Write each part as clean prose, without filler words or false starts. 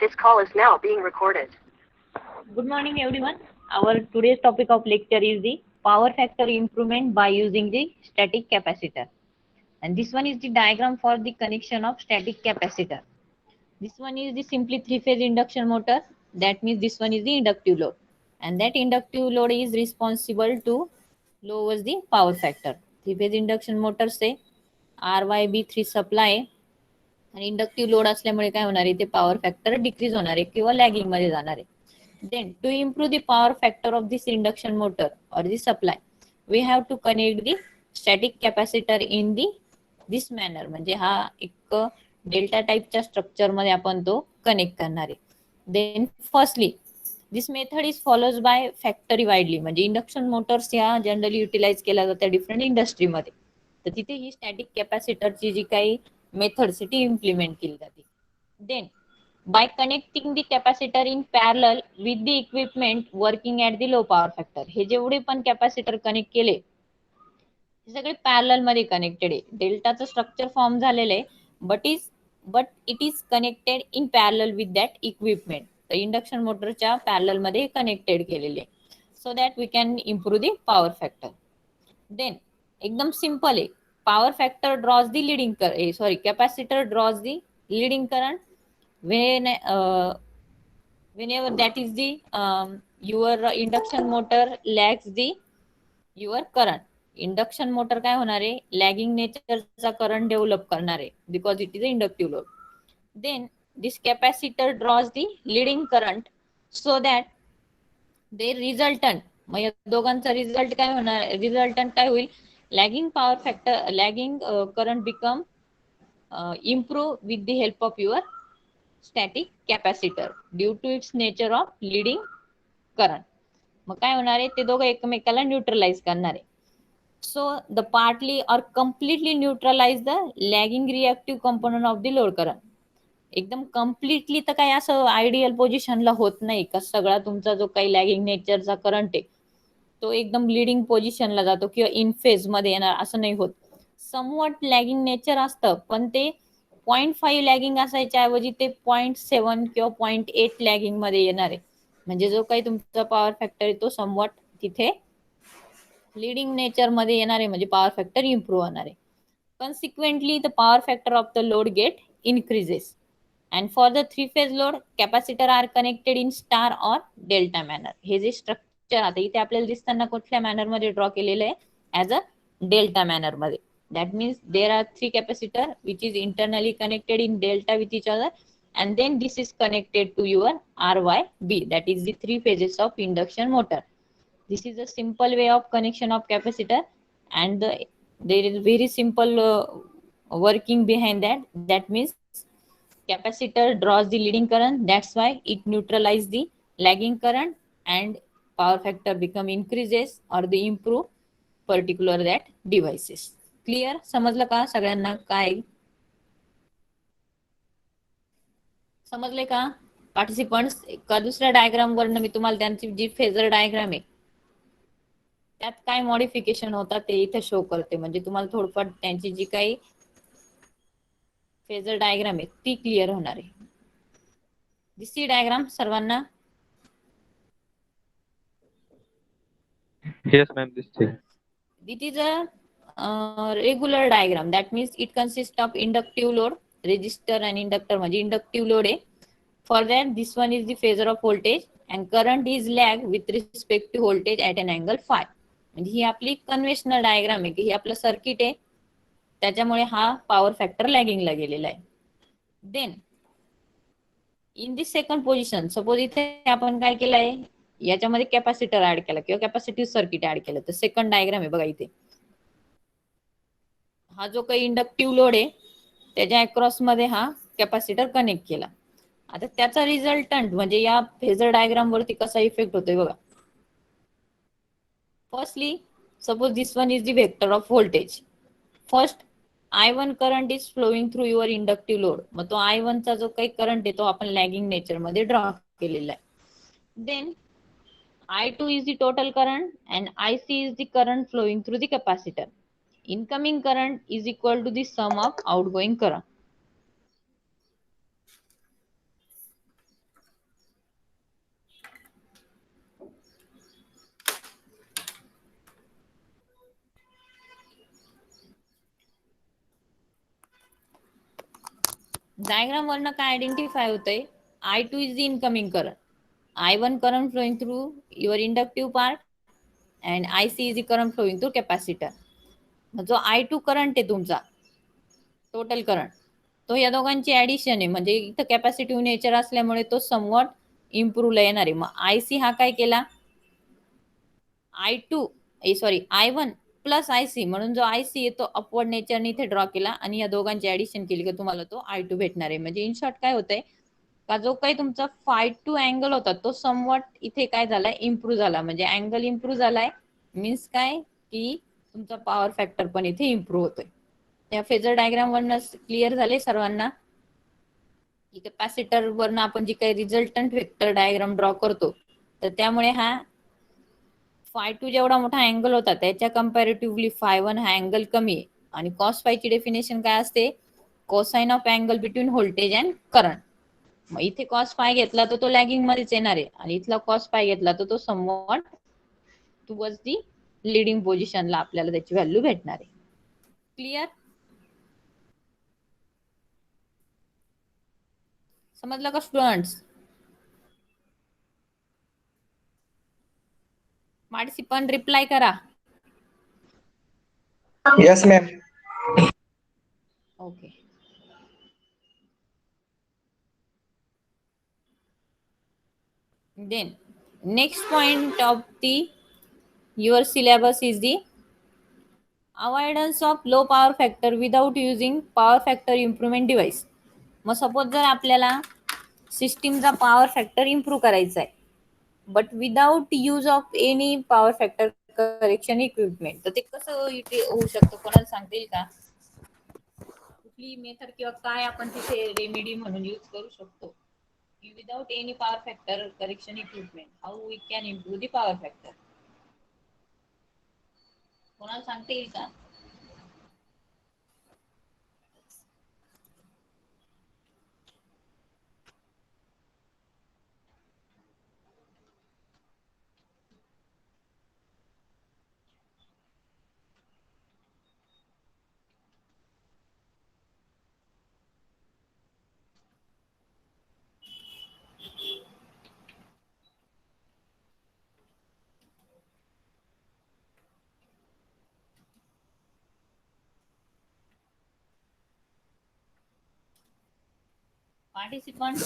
This call is now being recorded. Good morning, everyone. Our today's topic of lecture is the power factor improvement by using the static capacitor. And this one is the diagram for the connection of static capacitor. This one is the simply three-phase induction motor. That means this one is the inductive load. And that inductive load is responsible to lowers the power factor. Three-phase induction motor say RYB3 supply आणि inductive load असल्यामुळे काय होणार आहे ते power factor decrease होणार आहे किंवा lagging मध्ये जाणार आहे. Then to improve the power factor of this induction motor or the supply we have to connect the static capacitor in the this manner. म्हणजे हा एक डेल्टा टाईपच्या स्ट्रक्चर मध्ये आपण तो कनेक्ट करणार आहे. Then firstly this method is follows by factory widely. म्हणजे इंडक्शन मोटर्स या जनरली युटिलाइज केल्या जातात डिफरंट इंडस्ट्रीमध्ये. तर तिथे ही स्टॅटिक कॅपॅसिटरची जी काही मेथड ती इम्प्लिमेंट केली जाते. Then by connecting the capacitor in parallel with the equipment working at the low power factor. हे जेवढे पण कॅपॅसिटर कनेक्ट केले हे सगळे पॅरलल मध्ये कनेक्टेड आहे. डेल्टाचं स्ट्रक्चर फॉर्म झालेलं आहे but it is connected in parallel with that equipment. तर इंडक्शन मोटरच्या पॅरलल मध्ये कनेक्टेड केलेले so that we can improve the power factor. Then एकदम सिंपल आहे. Power factor draws the leading capacitor draws the leading current whenever that is the your induction motor lags the your current. Induction motor काय होणार आहे lagging नेचरचा current develop करणार आहे because it is a inductive load. Then this capacitor draws the leading current so that they resultant. मग या दोघांचा resultant काय होईल lagging power factor lagging current become improve with the help of your static capacitor due to its nature of leading current. मग काय होणार आहे ते दोघं एकमेकाला न्यूट्रलाइज करणार आहे. सो द पार्टली और completely neutralise the lagging reactive component of the load current. एकदम कम्प्लिटली तर काही असं आयडियल पोझिशनला होत नाही का सगळा तुमचा जो काही लॅगिंग नेचरचा करंट आहे तो एकदम लिडिंग पोझिशनला जातो किंवा इन फेज मध्ये येणार असं नाही होत. समवट लॅगिंग नेचर असतं पण ते 0.5 लॅगिंग असायच्या ऐवजी ते 0.7 किंवा 0.8 लॅगिंग मध्ये येणार आहे. म्हणजे जो काही तुमचा पॉवर फॅक्टर आहे तो समवट तिथे लिडिंग नेचर मध्ये येणार आहे. म्हणजे पॉवर फॅक्टर इम्प्रूव्ह होणार आहे. Consequently the power factor of the load get increases. And for the three phase load capacitor are connected in star or delta manner. हे जे स्ट्रक्चर आता इथे आपल्याला दिसताना कुठल्या मॅनर मध्ये ड्रॉ केलेलं आहे ऍज अ डेल्टा मॅनर मध्ये. That means there are three capacitor which is internally connected in delta with each other and then this is connected to your RYB, that is the three phases of induction motor. This is a simple way of connection of capacitor and there is very simple working behind that. That means capacitor draws the leading current, that's why it neutralizes the lagging current and power factor become increases or the improve particular that devices. Clear? समजलं का सगळ्यांना काय समजले का participants? का दुसऱ्या diagram वरनं मी तुम्हाला त्यांची जी फेजर डायग्राम आहे त्यात काय मॉडिफिकेशन होतात ते इथे शो करते. म्हणजे तुम्हाला थोडंफार त्यांची जी काही फेजर डायग्राम आहे ती क्लिअर होणार आहे. दिसती डायग्राम सर्वांना? Yes, ma'am, this thing. It is a regular diagram. That means it consists of inductive load, resistor and inductor. म्हणजे inductive load आहे. For that, this one is the phasor of voltage and current is lag with respect to voltage at an angle phi. म्हणजे ही आपली conventional diagram आहे की ही आपलं circuit आहे त्याच्यामुळे हा पॉवर फॅक्टर लॅगिंगला गेलेला आहे. Then in this second position suppose इथे आपण काय केलं आहे याच्यामध्ये कॅपॅसिटर ऍड केला किंवा कॅपॅसिटिव्ह सर्किट ऍड केलं. तर सेकंड डायग्राम आहे बघा इथे. हा जो काही इंडक्टिव्ह लोड आहे त्याच्या अक्रॉस मध्ये हा कॅपॅसिटर कनेक्ट केला. आता त्याचा रिझल्टंट म्हणजे या फेजर डायग्राम वरती कसा इफेक्ट होतोय बघा. Firstly suppose this one is the vector of voltage. First I1 current is flowing through your inductive load. मग तो I1 चा जो काही करंट आहे तो आपण लॅगिंग नेचर मध्ये ड्रॉ केलेला आहे. Then I2 is the total current and IC is the current flowing through the capacitor. Incoming current is equal to the sum of outgoing current. Diagram वरनं काय आयडेंटिफाय होतंय, I2 is the incoming current, I1 current flowing through your inductive part and IC is the current flowing through capacitor. जो I2 current आहे तुमचा total current, तो या दोघांची addition आहे, म्हणजे इथं कॅपॅसिटिव्ह नेचर असल्यामुळे तो समवॉट इम्प्रूव्हला येणार आहे. मग आयसी हा काय केला, I1 प्लस आयसी, म्हणून जो आयसी आहे तो अपवर्ड नेचरने इथे ड्रॉ केला आणि या दोघांची ऍडिशन केली की तुम्हाला तो I2 भेटणार आहे. म्हणजे इन शॉर्ट काय होतंय का, जो काही तुमचा φ2 अँगल होता तो समवॉट इथे काय झालाय, इम्प्रूव्ह झाला. म्हणजे अँगल इम्प्रूव्ह झालाय मीन्स काय की तुमचा पॉवर फॅक्टर पण इथे इम्प्रूव्ह होतोय. त्या फेजर डायग्राम वरनं क्लिअर झाले सर्वांना की कॅपॅसिटर वरनं आपण जी काही रिझल्टंट वेक्टर डायग्राम ड्रॉ करतो, तर त्यामुळे हा φ2 जेवढा मोठा अँगल होता त्याच्या कम्पॅरेटिव्हली φ1 हा अँगल कमी आहे. आणि cos फाय ची डेफिनेशन काय असते, cosine of angle between voltage and current. मग इथे cos फाय घेतला तर तो लॅगिंग मध्येच येणार आहे आणि इथला cos फाय घेतला तर तो समवॉट टुवर्ड्स दी लीडिंग पोझिशनला आपल्याला त्याची व्हॅल्यू भेटणार आहे. क्लिअर, समजलं का स्टुडंट्स? पार्टिसिपंट रिप्लाय करा. Yes ma'am. Okay, then next point of the your syllabus is the avoidance of low power factor without using power factor improvement device. मग suppose जर आपल्याला सिस्टीमचा पॉवर फॅक्टर इम्प्रूव्ह करायचा आहे but without use of any power factor correction equipment, तर ते कसं होऊ शकतं, कोणाला सांगता येईल का? कुठली मेथड किंवा काय आपण तिथे रेमेडी म्हणून यूज करू शकतो without any power factor correction equipment, how we can improve the power factor? कोणाला सांगता येईल का? पार्टिसिपंट,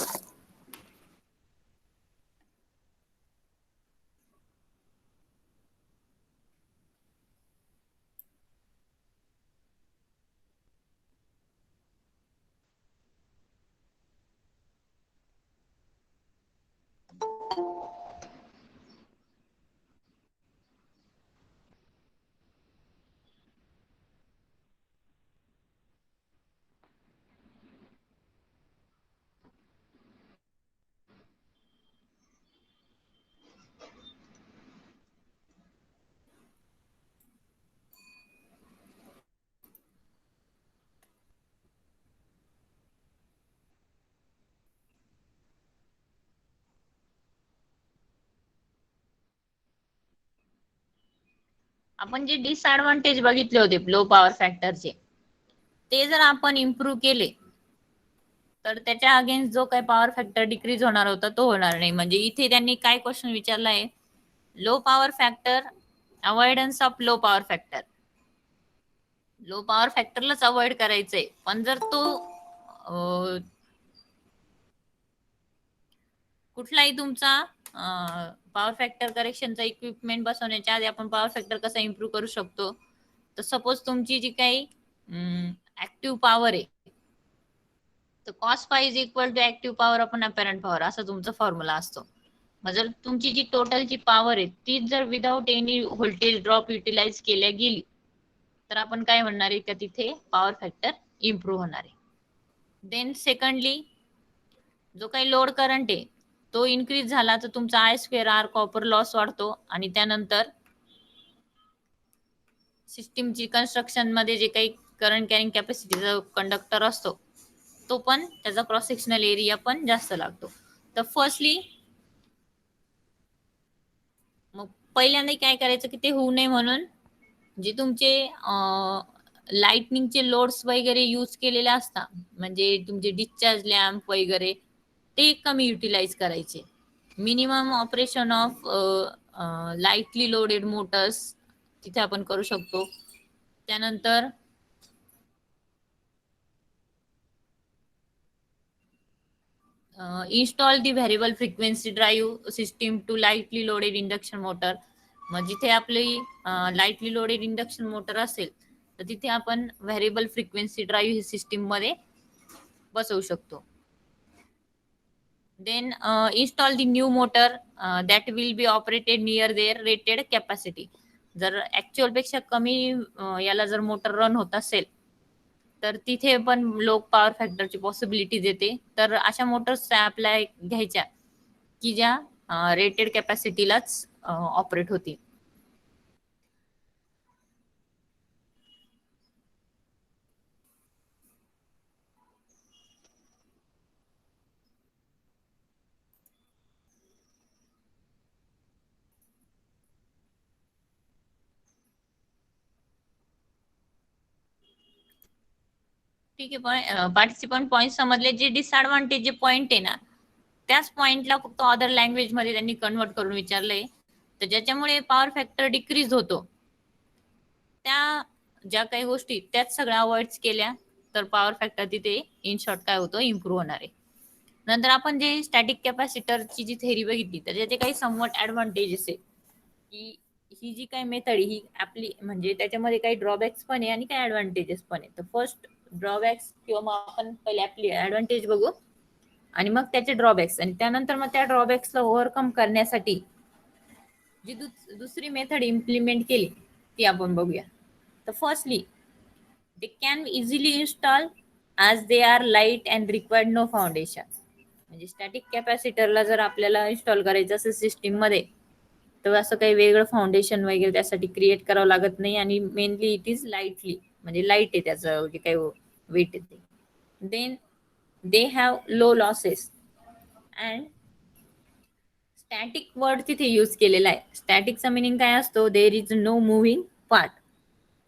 आपण जे डिसएडव्हान्टेज बघितले होते लो पॉवर फॅक्टरचे, ते जर आपण इम्प्रूव्ह केले तर त्याच्या अगेन्स्ट जो काही पॉवर फॅक्टर डिक्रीज होणार होता तो होणार नाही. म्हणजे इथे त्यांनी काय क्वेश्चन विचारला आहे, low power factor, avoidance of low power factor. Low power फॅक्टरलाच अवॉइड करायचंय, पण जर तो कुठलाही तुमचा पॉवर फॅक्टर करेक्शनचा इक्विपमेंट बसवण्याच्या आधी आपण पॉवर फॅक्टर कसा इम्प्रूव्ह करू शकतो, तर सपोज तुमची जी काही ऍक्टिव्ह पॉवर आहे, तर cos phi is equal to active power upon apparent power, असा तुमचा फॉर्म्युला असतो. मग जर तुमची जी टोटलची पॉवर आहे तीच जर without any voltage drop utilise केल्या गेली तर आपण काय म्हणणार आहे का तिथे पॉवर फॅक्टर इम्प्रूव्ह होणार आहे. देन सेकंडली, जो काही लोड करंट आहे तो इन्क्रीज झाला तर तुमचा I2R कॉपर लॉस वाढतो आणि त्यानंतर सिस्टीमची कन्स्ट्रक्शन मध्ये जे काही करंट कॅरिंग कॅपॅसिटीचा कंडक्टर असतो तो पण त्याचा क्रॉस सेक्शनल एरिया पण जास्त लागतो. तर फर्स्टली मग पहिल्यांदा काय करायचं की ते होऊ नये म्हणून जे तुमचे लाइटनिंगचे लोड्स वगैरे यूज केलेले असतात, म्हणजे तुमचे डिस्चार्ज लॅम्प वगैरे ते कमी युटिलाइज करायचे. Minimum operation of lightly loaded motors तिथे आपण करू शकतो. त्यानंतर install the variable frequency drive system to lightly loaded induction motor. मग जिथे आपली लाईटली लोडेड इंडक्शन मोटर असेल तर तिथे आपण व्हेरिएबल फ्रिक्वेन्सी ड्राईव्ह ही सिस्टीम मध्ये बसवू शकतो. Then install the new motor that will be operated near their rated capacity. जर ऍक्च्युअल पेक्षा कमी याला जर मोटर रन होत असेल तर तिथे पण लो पॉवर फॅक्टरची पॉसिबिलिटी देते. तर अशा मोटर्स आपल्या घ्यायच्या की ज्या रेटेड कॅपॅसिटीलाच ऑपरेट होतील. ठीक आहे. पण पार्टिसिपंट पॉईंट समजले. जे डिसएडव्हान्टेज जे पॉईंट आहे ना त्याच पॉइंटला फक्त अदर लँग्वेज मध्ये त्यांनी कन्वर्ट करून विचारलंय. तर ज्याच्यामुळे पॉवर फॅक्टर डिक्रीज होतो. त्या ज्या काही गोष्टी त्याच सगळ्या अवॉइड केल्या तर पॉवर फॅक्टर तिथे इन शॉर्ट काय होतो, इम्प्रूव्ह होणार आहे. नंतर आपण जे स्टॅटिक कॅपॅसिटरची जी थेरी बघितली तर त्याचे काही समवट ऍडव्हान्टेजेस आहे की ही जी काही मेथड ही आपली म्हणजे त्याच्यामध्ये काही ड्रॉबॅक्स पण आहे आणि काही ऍडव्हान्टेजेस पण आहे. तर फर्स्ट ड्रॉबॅक्स किंवा मग आपण पहिले आपली ऍडव्हान्टेज बघू आणि मग त्याचे ड्रॉबॅक्स आणि त्यानंतर मग त्या ड्रॉबॅक्सला ओव्हरकम करण्यासाठी जी दुसरी मेथड इम्प्लिमेंट केली ती आपण बघूया. तर firstly they can easily install as they are light and required no foundation. म्हणजे स्टॅटिक कॅपॅसिटरला जर आपल्याला इन्स्टॉल करायचं असेल सिस्टीम मध्ये तर असं काही वेगळं फाउंडेशन वगैरे त्यासाठी क्रिएट करावं लागत नाही आणि मेनली इट इज लाईटली म्हणजे लाईट आहे त्याचं जे काही वेट आहे ते. Then they have low losses and static word तिथे यूज केलेला आहे. स्टॅटिकचा मिनिंग काय असतो, there is no moving part.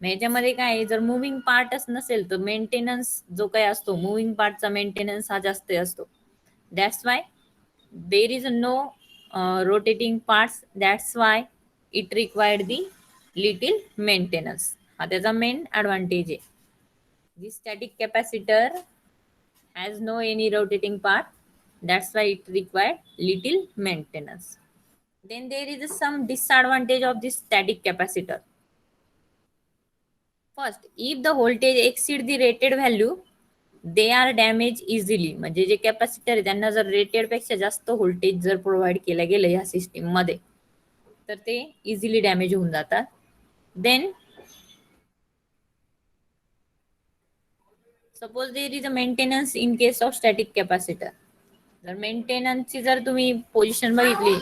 ह्याच्यामध्ये काय जर मुव्हिंग पार्टच नसेल तर मेंटेनन्स जो काही असतो मुव्हिंग पार्टचा मेंटेनन्स हा जास्त असतो. That's why there is no rotating parts. That's why it required the little maintenance. हा त्याचा मेन ऍडव्हान्टेज आहे. The static capacitor has no any rotating part. That's why it required little maintenance. Then there is some disadvantage of this static capacitor. First, if the voltage exceed the rated value, they are damaged easily. म्हणजे जे capacitor आहे त्यांना जर rated पेक्षा जास्त voltage जर provide केलं गेलं या सिस्टीम मध्ये तर ते इझिली डॅमेज होऊन जातात. Then suppose there is a maintenance in case of static capacitor. जर मेंटेनन्सची जर तुम्ही पोझिशन बघितली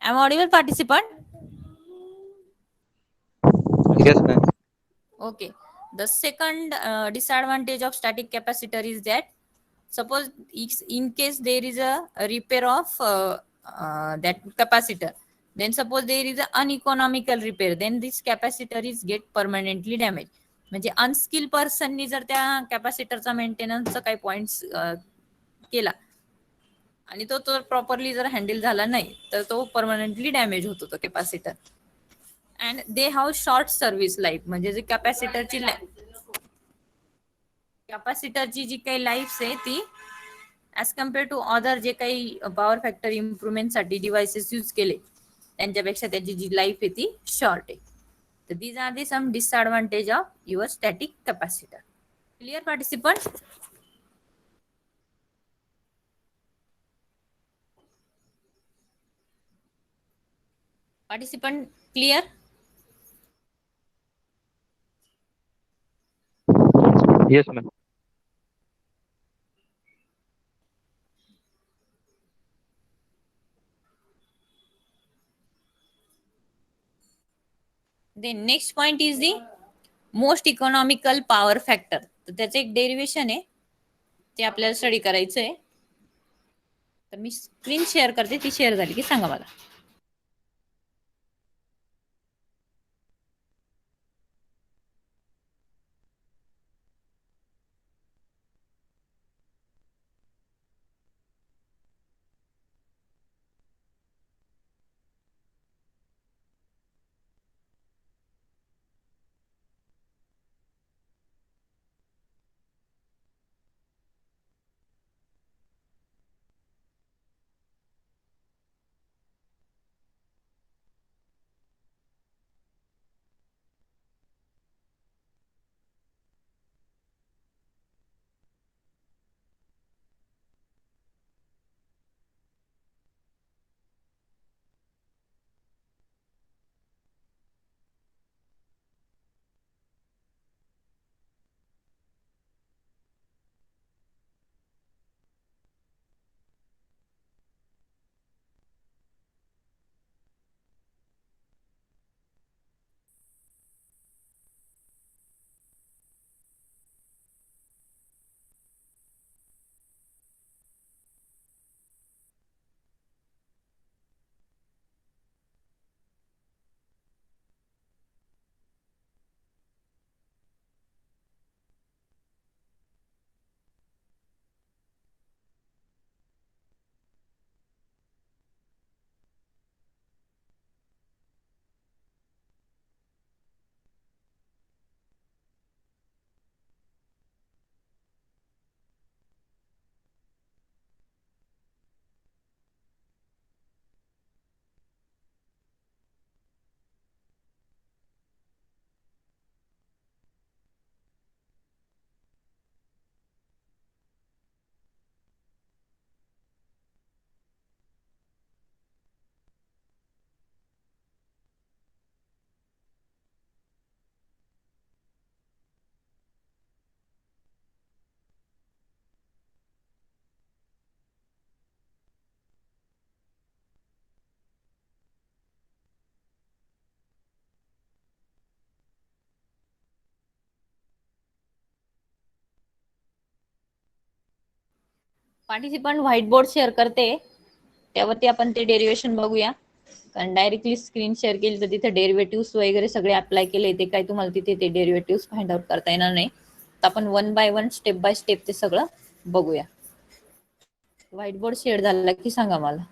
am I audible participant? Yes, ma'am. Okay. The second disadvantage of static capacitor is that suppose in case there is a repair of that capacitor, then suppose there is a uneconomical repair, then this capacitor is get permanently damaged. म्हणजे unskilled पर्सननी जर त्या कॅपॅसिटरचा मेंटेनन्सचा काही points केला आणि तो properly जर handle झाला नाही तर तो परमनंटली डॅमेज होतो तो capacitor. And they have short service life. म्हणजे जे कॅपॅसिटरची जी काही लाईफ आहे ती ऍज कम्पेअर टू अदर जे काही पॉवर फॅक्टर इम्प्रुव्हमेंटसाठी डिव्हाइसेस यूज केले त्यांच्यापेक्षा त्याची जी लाईफ आहे ती शॉर्ट आहे. तर these are the some disadvantage of your static capacitor. Clear participant? Participant clear? Yes, ma'am. Then next point is the most economical power factor. तर त्याचं एक डेरिवेशन आहे, ते आपल्याला स्टडी करायचं आहे. तर मी स्क्रीन शेअर करते, ती शेअर झाली की सांगा मला. पार्टिसिपंट व्हाईट बोर्ड शेअर करते, त्यावरती आपण ते डेरिवेशन बघूया. कारण डायरेक्टली स्क्रीन शेअर केली तर तिथे डेरिव्हेटिव्ह वगैरे सगळे अप्लाय केले, ते काय तुम्हाला तिथे ते डेरिव्हेटिव्ह फाइंड आउट करता येणार नाही. तर आपण one by one, step by step ते सगळं बघूया. व्हाईट बोर्ड शेअर झाला की सांगा मला.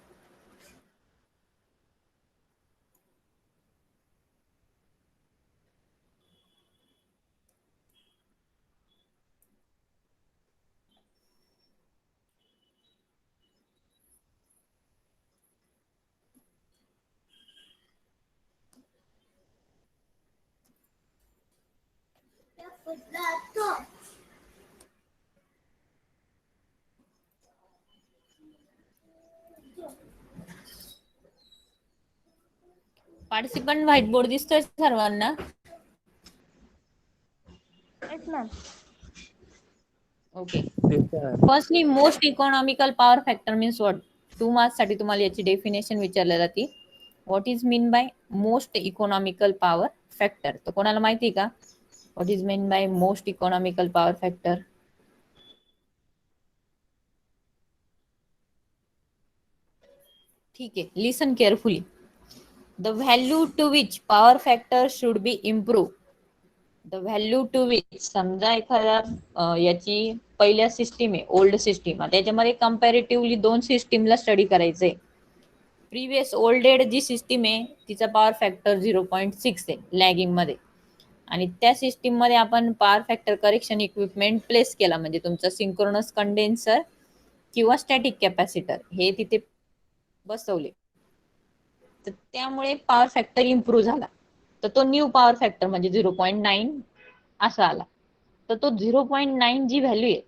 पार्टिसिपंट व्हाईट बोर्ड दिसतोय सर्वांना? Yes ma'am. Okay. Firstly most economical power factor means what. 2 marks साठी तुम्हाला याची डेफिनेशन विचारली जाते. What is mean by most economical power factor? तर कोणाला माहिती का what is mean by most economical power factor? ठीक आहे, listen carefully. The value to which power factor should be improve. The value to which, समजा एखाद्या याची पहिल्या सिस्टीम आहे, ओल्ड सिस्टीम, त्याच्यामध्ये कंपॅरेटिव्हली दोन सिस्टीमला स्टडी करायचंय. प्रिव्हियस ओल्डेड जी सिस्टीम आहे तिचा पॉवर फॅक्टर 0.6 आहे लॅगिंग मध्ये, आणि त्या सिस्टीम मध्ये आपण power factor correction equipment place केला, म्हणजे तुमचा सिंक्रोनस कंडेन्सर किंवा स्टॅटिक कॅपॅसिटर हे तिथे बसवले, तर त्यामुळे पॉवर फॅक्टर इम्प्रूव्ह झाला. तर तो न्यू पॉवर फॅक्टर म्हणजे 0.9 असा आला. तर तो 0.9 जी व्हॅल्यू आहे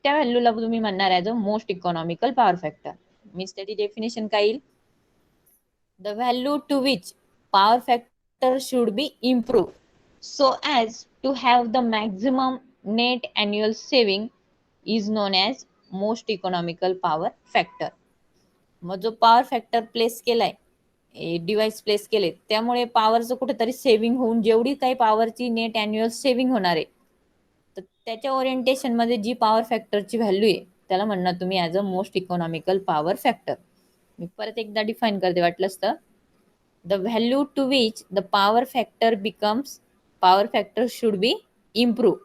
त्या व्हॅल्यूला तुम्ही म्हणणार as a most economical power factor. Means त्याची डेफिनेशन काय येईल? The value to which power factor should be improve so as to have the maximum net annual saving is known as most economical power factor. मग जो power factor place केलाय device place केले, त्यामुळे पॉवरचं कुठेतरी saving होऊन जेवढी काही पॉवरची नेट अॅन्युअल सेव्हिंग होणार आहे, तर त्याच्या ओरिएंटेशन मध्ये जी पॉवर फॅक्टरची व्हॅल्यू आहे त्याला म्हणणार तुम्ही as a most economical power factor. मी परत एकदा डिफाईन करते वाटलंच तर. The value to which the power factor becomes power factor should be improve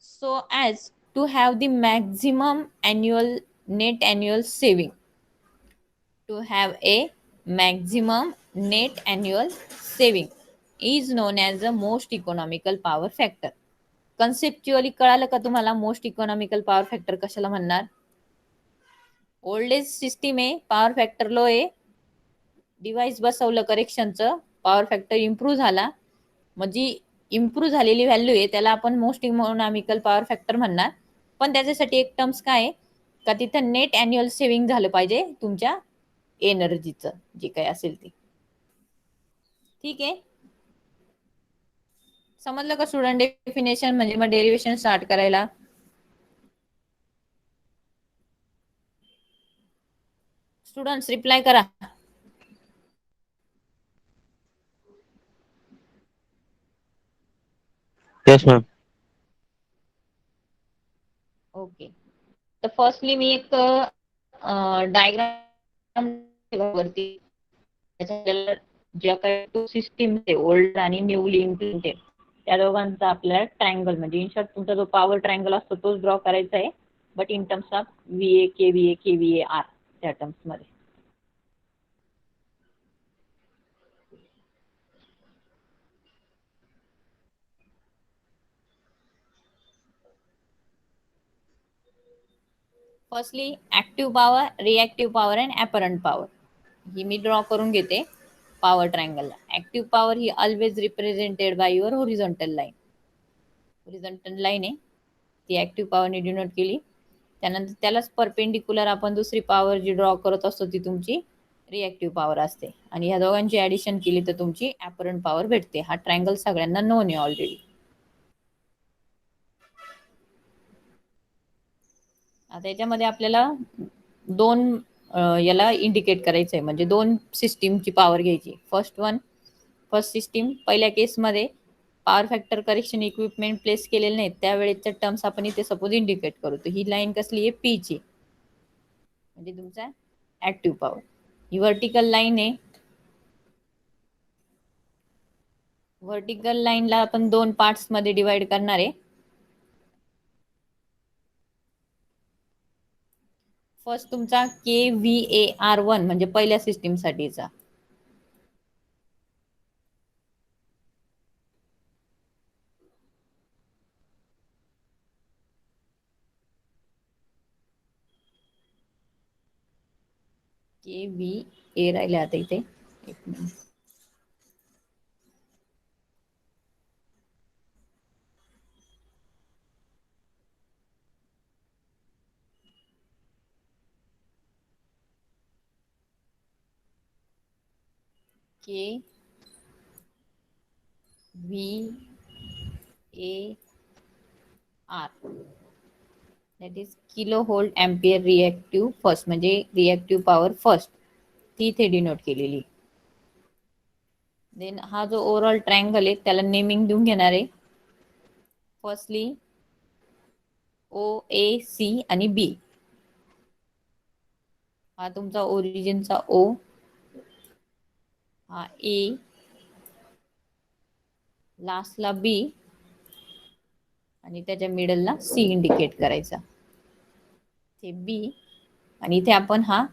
so as to have the maximum annual net annual saving. To have a maximum net annual saving is known as the most economical power factor. Conceptually कळालं का तुम्हाला most economical power factor कशाला म्हणणार? Old age system आहे, power factor low आहे, device बसवलं करेक्शनचं, power factor improve झाला, मग जी इम्प्रूव्ह झालेली व्हॅल्यू आहे त्याला आपण मोस्ट इकॉनॉमिकल पॉवर फॅक्टर म्हणणार. पण त्याच्यासाठी एक टर्म्स काय आहे का, तिथं नेट अॅन्युअल सेव्हिंग झालं पाहिजे तुमच्या एनर्जीचं जे काही असेल ते. ठीक आहे, समजलं का स्टुडंट? डेफिनेशन म्हणजे मग डेरिव्हेशन स्टार्ट करायला. स्टुडंट्स रिप्लाय करा. Yes ma'am. ओके, तर फर्स्टली मी एक डायग्राम वरती ज्या काही टू सिस्टीम आहे ओल्ड आणि न्यूली इम्प्लिमेंटेड त्या दोघांचा आपल्याला ट्रायंगल म्हणजे इन शॉर्ट तुमचा जो पॉवर ट्रायंगल असतो तोच ड्रॉ करायचा आहे, but in terms of VA KVA KVA R त्या टर्म्स मध्ये. Firstly active power, reactive power and apparent power ही मी ड्रॉ करून घेते पॉवर ट्रायंगलला. ऍक्टिव्ह पॉवर ही always represented by your horizontal line. Horizontal line आहे ती ऍक्टिव्ह पॉवरने डिनोट केली. त्यानंतर त्यालाच परपेंडिक्युलर आपण दुसरी पॉवर जी ड्रॉ करत असतो ती तुमची रिएक्टिव्ह पॉवर असते, आणि ह्या दोघांची ऍडिशन केली तर तुमची ॲपरंट पॉवर भेटते. हा ट्रायंगल सगळ्यांना नोन आहे ऑलरेडी. आता याच्यामध्ये आपल्याला दोन याला इंडिकेट करायचं आहे, म्हणजे दोन सिस्टीमची पॉवर घ्यायची. फर्स्ट सिस्टीम पहिल्या केसमध्ये power factor correction equipment place केलेले नाहीत त्यावेळेच्या टर्म्स आपण इथे सपोज इंडिकेट करू. तर ही लाईन कसली आहे? पी ची, म्हणजे तुमचा ऍक्टिव्ह पॉवर. ही व्हर्टिकल लाईन आहे. व्हर्टिकल लाईनला आपण दोन पार्ट्स मध्ये डिवाइड करणार आहे. फर्स्ट तुमचा KVAR1 म्हणजे पहिल्या सिस्टीम साठीचा. KVA राहिले आता इथे, एक minute. KVAR that is kilo volt ampere reactive first, म्हणजे रिएक्टिव्ह पॉवर फर्स्ट ती इथे डिनोट केलेली. देन हा जो ओव्हरऑल ट्रायंगल आहे त्याला नेमिंग देऊन घेणार आहे. फर्स्टली OAC आणि B. हा तुमचा ओरिजिनचा O, हा A, लास्टला B आणि त्याच्या मिडलला C इंडिकेट करायचा. ते B आणि इथे आपण हा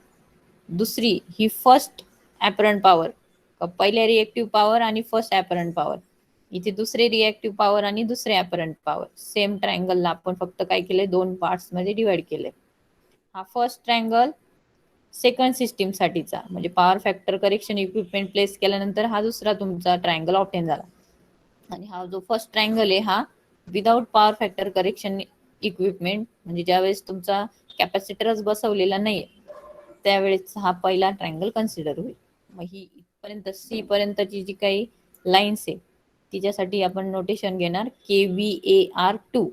दुसरी ही फर्स्ट ॲपरंट पॉवर, पहिल्या रिएक्टिव्ह पॉवर आणि फर्स्ट ॲपरंट पॉवर, इथे दुसरे रिएक्टिव्ह पॉवर आणि दुसरे ॲपरंट पॉवर. सेम ट्रायंगलला आपण फक्त काय केलंय, दोन पार्ट्स मध्ये डिवाइड केलंय. हा फर्स्ट ट्रायंगल सेकंड सिस्टीम साठीचा, म्हणजे power factor correction equipment place केल्यानंतर हा दुसरा तुमचा ट्रायंगल ऑप्टेन झाला. आणि हा जो फर्स्ट ट्रायंगल आहे हा without power factor correction equipment, म्हणजे ज्यावेळेस तुमचा कॅपॅसिटरच बसवलेला नाहीये त्यावेळेस हा पहिला ट्रायंगल कन्सिडर होईल. मग ही इथपर्यंत C पर्यंतची जी काही लाईन्स आहे तिच्यासाठी आपण नोटेशन घेणार KVAR2.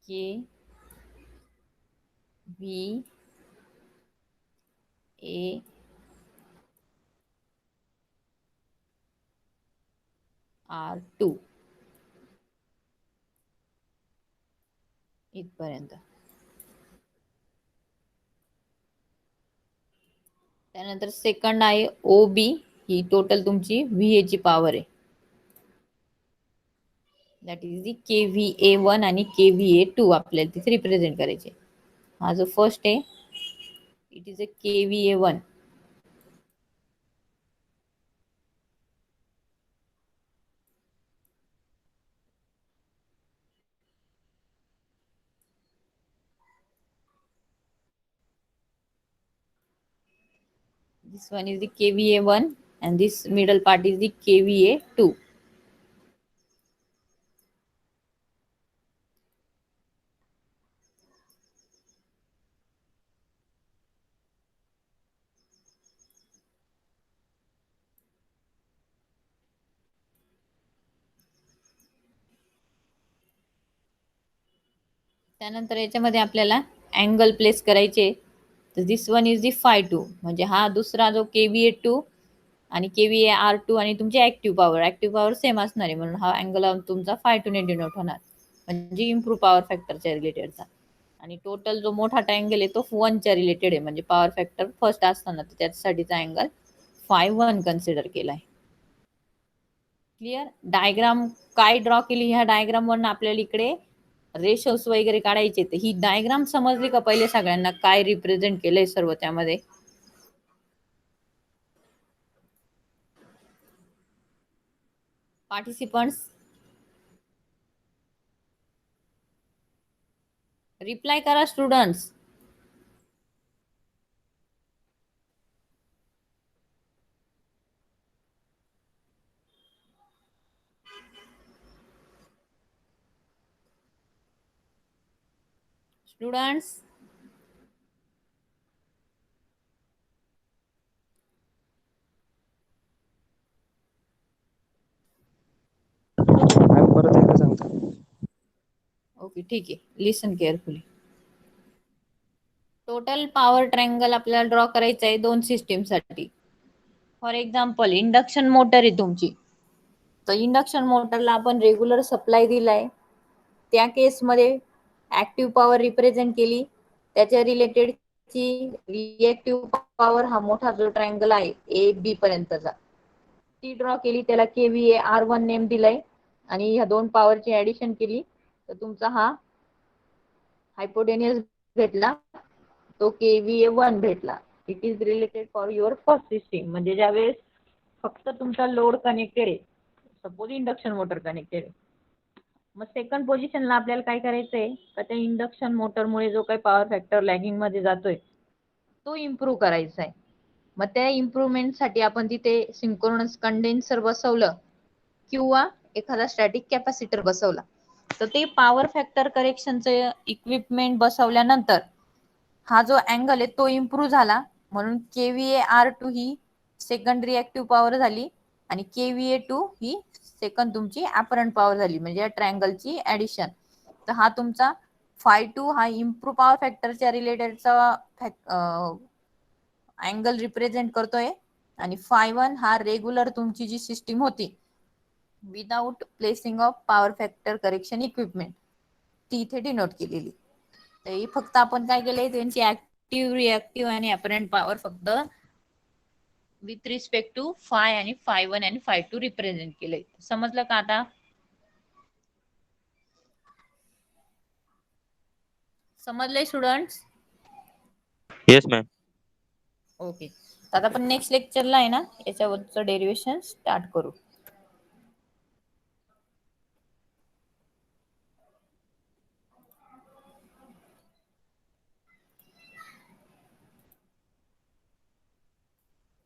KVAR2 A R2 इथपर्यंत. त्यानंतर सेकंड आहे OB, ही टोटल तुमची VA ची पॉवर आहे. दॅट इज दी KVA1 आणि KVA2 आपल्याला तिथे रिप्रेझेंट करायचे. हा जो फर्स्ट आहे it is a KVA1. This one is the KVA1 and this middle part is the KVA2. त्यानंतर याच्यामध्ये आपल्याला अँगल प्लेस करायचे. तर दिस वन इज दी phi2, म्हणजे हा दुसरा जो KVA2 आणि KVA-R2 आणि तुमची ऍक्टिव्ह पॉवर सेम असणार आहे, म्हणून हा अँगल तुमचा phi2 ने डिनोट होणार, म्हणजे इम्प्रूव्ह पॉवर फॅक्टरच्या रिलेटेडचा. आणि टोटल जो मोठा ट्रायंगल आहे तो 1 च्या रिलेटेड आहे, म्हणजे पॉवर फॅक्टर फर्स्ट असताना त्याच्यासाठीचा अँगल phi1 कन्सिडर केलाय. क्लिअर. डायग्राम काय ड्रॉ केली, ह्या डायग्राम वरून आपल्याला इकडे रेशोस वगैरे काढायचे. तर ही डायग्राम समजली का पहिले सगळ्यांना, काय रिप्रेझेंट केलंय सर्व त्यामध्ये? पार्टिसिपंट्स रिप्लाय करा स्टुडंट्स. स्टुडंट्स परत एकदा सांगता. ओके, ठीक आहे. Listen carefully. Total power triangle आपल्याला ड्रॉ करायचं आहे दोन सिस्टीम साठी. फॉर एक्झाम्पल इंडक्शन मोटर आहे तुमची, तर इंडक्शन मोटरला आपण रेग्युलर सप्लाय दिलाय, त्या केसमध्ये ऍक्टिव्ह पॉवर रिप्रेझेंट केली, त्याच्या रिलेटेड ची रिएक्टिव्ह पॉवर हा मोठा जो ट्रायंगल आहे AB पर्यंतचा, ती ड्रॉ केली, त्याला KVA-R1 नेम दिलाय आणि ह्या दोन पॉवरची ऍडिशन केली तर तुमचा हा हायपोटेनियस भेटला, तो KVA1 भेटला. It is related for your first system, म्हणजे ज्यावेळेस फक्त तुमचा लोड कनेक्टेड आहे, सपोज इंडक्शन मोटर कनेक्टेड आहे. मग सेकंड पोझिशनला आपल्याला काय करायचंय, तर त्या इंडक्शन मोटरमुळे जो काही पॉवर फॅक्टर लॅगिंग मध्ये जातोय तो इम्प्रूव्ह करायचा आहे. मग त्या इम्प्रूव्हमेंटसाठी आपण तिथे सिंक्रोनस कंडेन्सर बसवलं किंवा एखादा स्टॅटिक कॅपॅसिटर बसवला, तर ते पॉवर फॅक्टर करेक्शनचं इक्विपमेंट बसवल्यानंतर हा जो अँगल आहे तो इम्प्रूव्ह झाला, म्हणून KVA-R2 ही सेकंड रिएक्टिव्ह पॉवर झाली आणि KVA2 ही सेकंड तुमची अपरंट पॉवर झाली, म्हणजे या ट्रायंगलची ऍडिशन. तर हा तुमचा phi2 हा इम्प्रूव्ह पॉवर फॅक्टरच्या रिलेटेडचा अँगल रिप्रेझेंट करतोय आणि phi1 हा रेग्युलर तुमची जी सिस्टीम होती without placing of power factor correction equipment, ती इथे डिनोट केलेली. तर फक्त आपण काय केलंय, त्यांची ऍक्टिव्ह रिएक्टिव्ह आणि अपरंट पॉवर फक्त विथ रिस्पेक्ट टू फाय आणि phi1 आणि phi2 रिप्रेझेंट केलंय. समजलं का आता? समजलंय स्टुडंट्स? Yes ma'am. ओके, आता आपण नेक्स्ट लेक्चरला आहे ना याच्यावरचं डेरिवेशन स्टार्ट करू.